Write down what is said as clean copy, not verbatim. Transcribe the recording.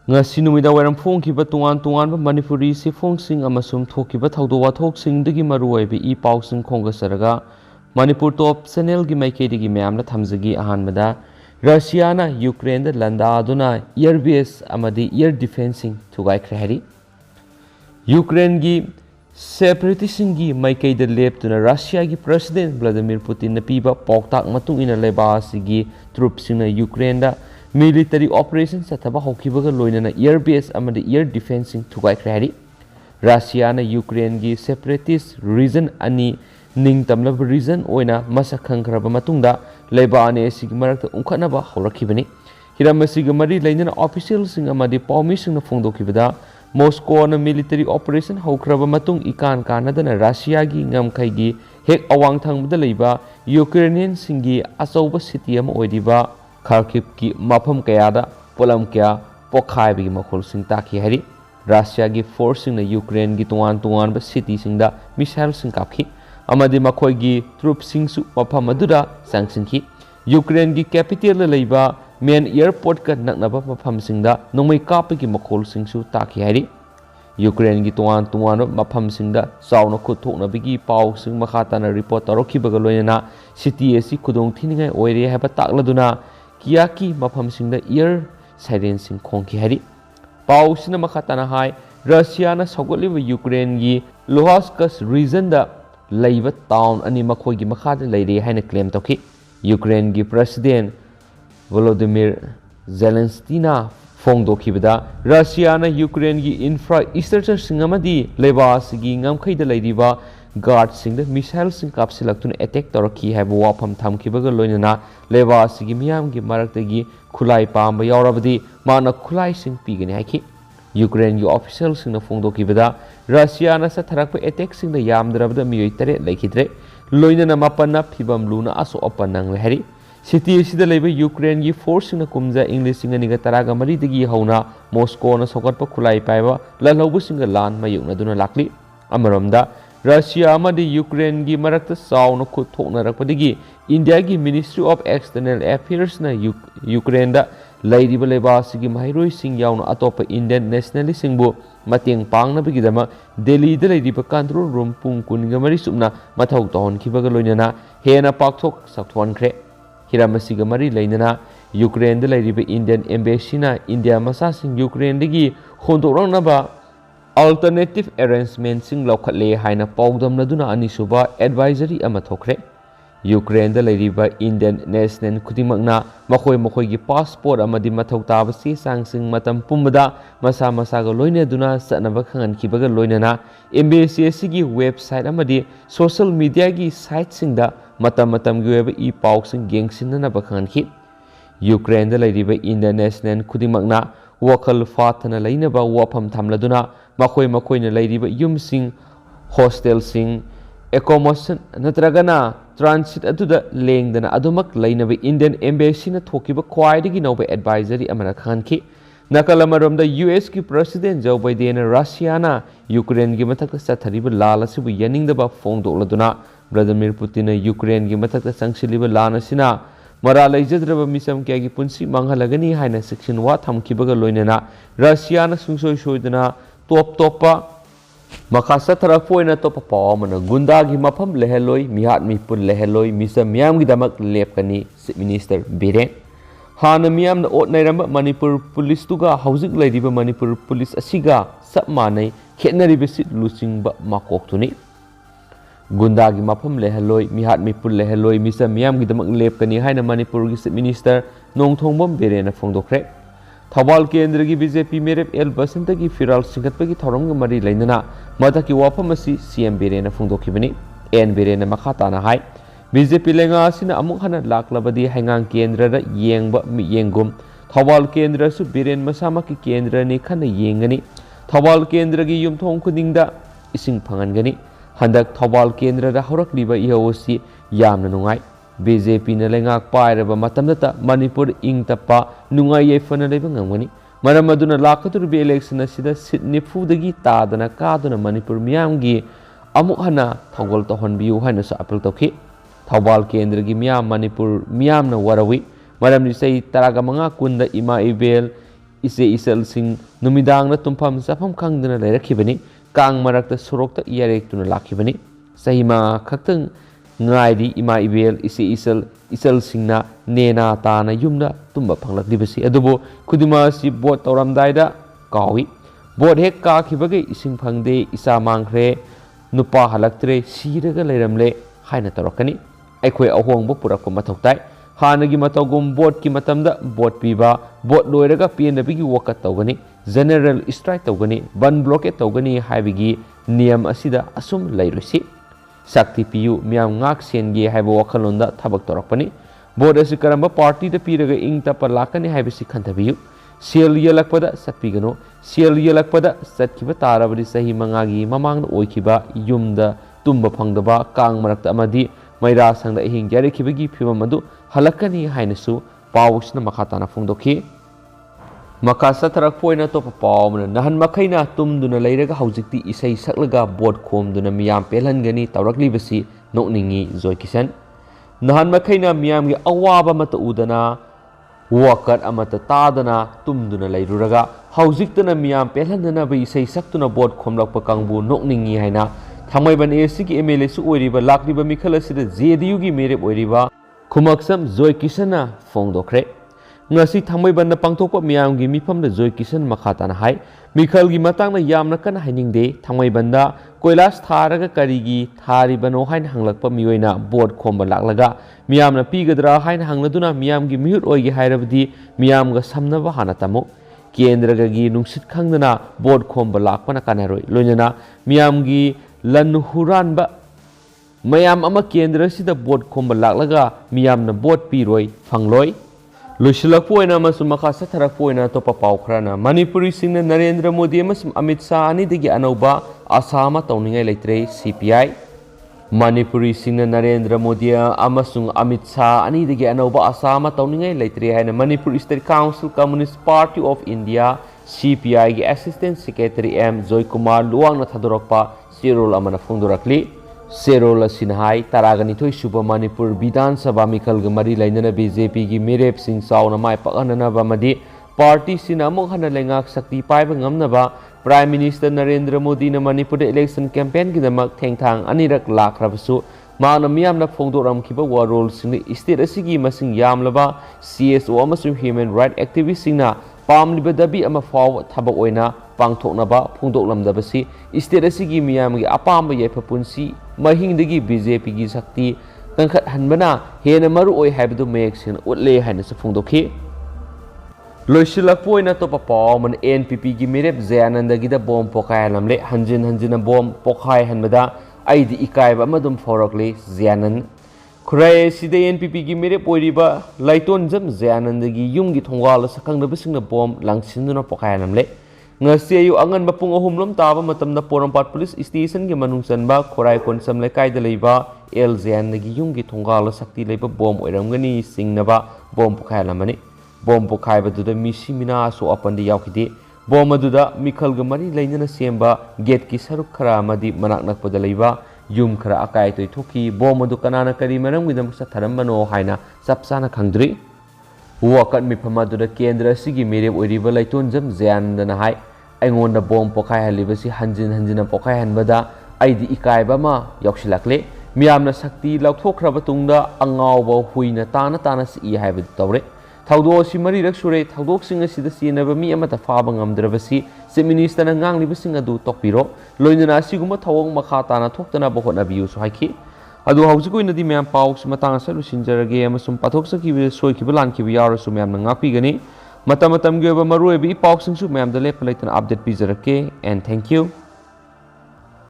ngasi numida wairam phongkiba tungan tungan Manipuri sifong sing amasum thokiba thaudo wathok sing digi maruai be I pau sing khonga saraga Manipur top channel gi maikedi gi mayamna thamjagi ahanmada Russia na Ukraine da Landaduna airbase amadi air defensing Thugaikhre hari Ukraine gi separatist gi maikaida leptuna Russia gi President Vladimir Putin na piba poktak matung ina leba sigi troops na Ukraine da military operation sathaba hokibaga loinana airbase amadi air defensing Thugaikhre hari Russia na Ukraine gi separatist region ani ningtamlab region oina masa khangkraba matungda leba ane sigi marakta unkhanaba horakhibani hiramasiga mari lainana official sing amadi paumi sing na phongdokibada Moscow na military operation haukraba matung ikan kanadana Russia gi ngamkai gi hek awang thangbada leiba Ukrainian singi achauba city ama oidiba Kharkiv ki mafam kayada polam kya pokhai bi makhol sing takhi hari Russia gi force sing na Ukraine gi tuan ba city sing da missile sing kapki amadi makhoi gi troops sing su mafam aduda sangsingki Ukraine gi capital la leiba main airport ka naknaba mafam sing da nongmai kapi gi makhol sing su takhi hari Ukraine gi tuan mafam sing da sauna khuthokna bigi pau sing makhata na report tarokhi baga loina city asi khudong thiningai oire haba takladuna Kiyaki mafam sing da air siren sing khongki hari pau sina makhata na hai Russia na sogoli ba Ukraine gi Luhansk region da leiba town ani makhoi gi makhada leire haina claim tokhi Ukraine gi president Volodymyr Zelensky na phongdokhibada Russia na Ukraine gi infrastructure sing amadi leba sigi ngamkhai da leiriba guard sing da missile sing kapsilaktun attack toraki haibu wafam thamkibaga loinana leba sigi miyam gi maraktagi khulai pamba yaurabadi mana khulai sing pigani haiki Ukraine gi official sing na phongdokibada Russia na satharakpa attack sing da yamdrabada Miyoi tare laikhidre loinana mapanna phibam luna aso opanang lehari city sida leba Ukraine gi force sing na kumja English sing ani ga taraga mari digi hauna Moscow na sokatpa khulai paiba lalaubu sing ga lan mayukna duna lakli amaramda Russia amadi Ukraine gi marakta sauna khuthokna rakpadigi India gi Ministry of External Affairs na Ukraine da lairiba leba sigi mahairoi sing yauna atopa Indian nationalist singbu mateng pangna bigidama Delhi da lairiba control room pung kuninga mari sumna mathau tahon khibaga loinana hena pakthok sakthonkhre hiramasiga mari lainana Ukraine da lairiba Indian embassy na India masa sing Ukraine dagi hondorangna alternative arrangement sing laukhatle haina paudam laduna anisuba advisory ama thokre Ukraine da lairiba Indian national khudimakna makhoi gi passport amadi mathau taba se sang sing matam pumada masa ga loine duna sanaba khangan khibaga loinana embassy gi website amadi social media gi site sing da matam gi web I pau sing gengsin na ba khangan khi Ukraine da lairiba Indian national khudimakna wakal fathana lainaba wafam thamladuna makhoi na lairiba yum sing hostel sing accommodation natragana transit aduda lengdana adumak lainaba Indian embassy na thokiba khwaidigi noba advisory amana khanki nakalamarom da US ki president Joe Biden Russia na Ukraine gi mathakta sathariba lala sibu yaningdaba phongdokladuna Vladimir Putin na Ukraine gi mathakta sangsiliba lana sina mara laijadraba misam kya gi punsi manghalagani haina section wa thamkibaga loinana Russia na sungsoi soidana top makasa tharakpoina top pawamana gunda gi mafam leheloi mihat mi pun leheloi misam miyam gi damak lepkani minister Biren hana miyam na ot nairamba Manipur police tuga housing lairiba Manipur police asiga sap manai khetnari besit lusing ba makok tuni gunda gi mafam leheloi mihat mi pun leheloi misam miyam gi damak lepkani haina Manipur gi minister nongthongbom Biren na phongdokre Thawal Kendra gi BJP Merep El Basanta gi Firal Singhatpa gi thorom gi mari lainana madaki wafam asi CM Birena phongdokhibani N Birena makhata na hai BJP lenga asina amuk hana laklabadi hangang kendra da yengba mi yengum Thawal Kendra su Biren masama ki kendra ni khana yengani Thawal Kendra gi yumthong khudingda ising phangangani handak Thawal Kendra da horakliba ihosi yamna nungai BJP na lengak pairaba matamdata Manipur ing tapa nungai yefana leba ngamgani maram aduna lakatur be election asida sit nifu dagi tadana kaduna Manipur miyamgi amuk hana thawal tohon biu haina sa apel tokhi Thawal Kendra gi miyam Manipur miyam na warawi maram ni sei taraga manga kunda ima ibel ise isalsing numidangna tumpham chafam khangduna leirakhibani kang marakta sorokta yarektuna lakhibani sahima khaktang ngaidi ima ibel ise isalsingna nena tana yumda tumba phanglakdibasi adubo khudima si bot tawramdaida kawi bot hek ka khibage ising phangde isa mangkhre nupa halaktre siraga leiramle haina tarakani aikhoi ahongba purakpa mathoktai hanagi matagum bot ki matamda bot piba bot loiraga PNW gi wakat tawgani general strike tawgani ban blockade tawgani haibigi niyam asida asum leirosi sakti piyu miyam ngak sengi haiba wakhalonda thabak torakpani bot asi karamba party da piraga ingta pa lakani haibisi khantabiyu sel yelakpada satpigano sel yelakpada satkiba tarabadi sahi mangagi mamangna oikiba yumda tumba phangdaba kang marakta amadi maira sangda hing jari khibagi phimam adu halakani hainasu pawsna makhatana phongdokhi makasa tarak poina to pawmna nahan makhaina tumduna leiraga haujikti isai saklaga bot khomduna miyam pelhangani tawrakli basi nokningi joy kisan nahan makhaina miyam gi awaba mata udana wakat amata tadana tumduna leiruraga haujiktana miyam pelhandana ba isai saktuna bot khomlakpa kangbu nokningi haina Thangmaiban ASC ki MLA su oiriba lakriba mikhala sida JDU gi merep oiriba Khumaksam Joy Kisana Phongdokhre ngasi Thangmaiban na pangthokpa miyam gi mifamda Joy Kisan makhatana hai mikhal gi matangna yamna kana hainingde Thangmaiban da koilas tharaga karigi tharibano hain hanglakpa miyoina board khomba laklaga miyamna pigadra hain hangladuna miyam gi mihut oigi hairabdi miyam ga samnaba hanatamo Kendra gi nungsit khangdana board khomba lakpana kanaroi loinana miyam gi lan huranba mayam ama kendra sida bot khomba laklaga miyamna bot piroi phangloi loisilakpoina amasum makha satharakpoina topa paukhrana manipuri singna Narendra Modi amasum Amit Shah ani digi anauba asama tawningai leitre CPI manipuri singna Narendra Modi amasum Amit Shah ani digi anauba asama tawningai leitre haina Manipur State Council Communist Party of India CPI gi Assistant Secretary M Joy Kumar luwangna thadorakpa Serol amana phongdorakli Serol asinhai taraganithoi suba Manipur Vidhan Sabha mikhalga mari lainana BJP gi merep sing sauna mai pakanana bamadi party sina amok hana lengak sakti paiba ngamnaba Prime Minister Narendra Modi na Manipur election campaign gi damak thengthang anirak lakhrabasu mana miyamna phongdoram khiba warol sing state asigi masing yamlaba CSO amasung human right activist singna pamliba dabi ama faw thabak oina pangthoknaba phongdoklamdabasi state asigi miyamgi apamba yaifa punsi mahingdagi BJP gi sakti kangkhat hanbana hena maru oi haibdu mayek sin utle haina sa phongdokhi loisilakpoina topa pawman NPP gi mirep Jayananda gi da bom pokai lamle hanjin bom pokai hanbada aidi ikaiba amadum forakle Jayanand Kurai sida NPP gi mirep oiriba laiton jam Jayananda gi yumgi thongwala sakangnabasingna bom langsinduna pokai lamle ngasi ayu angan bapung ahumlom taba matamna Porampat Police Station gi manungsanba Khorai Konsam Lekai da leiba El Jayananda gi yumgi thongwala sakti leiba bom oiramgani singnaba bom pokai lamani bom pokai baduda misi mina so apandi yaukide bom aduda mikhalga mari lainana semba gate ki saruk khara amadi manak nakpada leiba yum khara akai toi thoki bom adu kanana kari manam gidam sa tharambano haina sapsana khangdri wakat mifam aduda kendra sigi mere oiriba laiton jam Jayananda na hai aingonda bom pokai halibasi hanjin pokai hanbada aidi ikaiba ma yauksilakle miyamna sakti laukthokhraba tungda angawba huina tana si haibadu tawre Thaudo si mari rak sure thaudok singa sida sinaba mi amata faba ngamdrabasi se minister na nganglibasing adu tokpiro loinana siguma thawong makha tana thoktana bahona biu so haiki adu haujiko inadi myam pauk matang salu sinjarage amasum pathok saki soi kibalan ki yaro su myam ngapi gani matam ge ba maroi bi pauk sing su myam da lep laitan update pijarake and thank you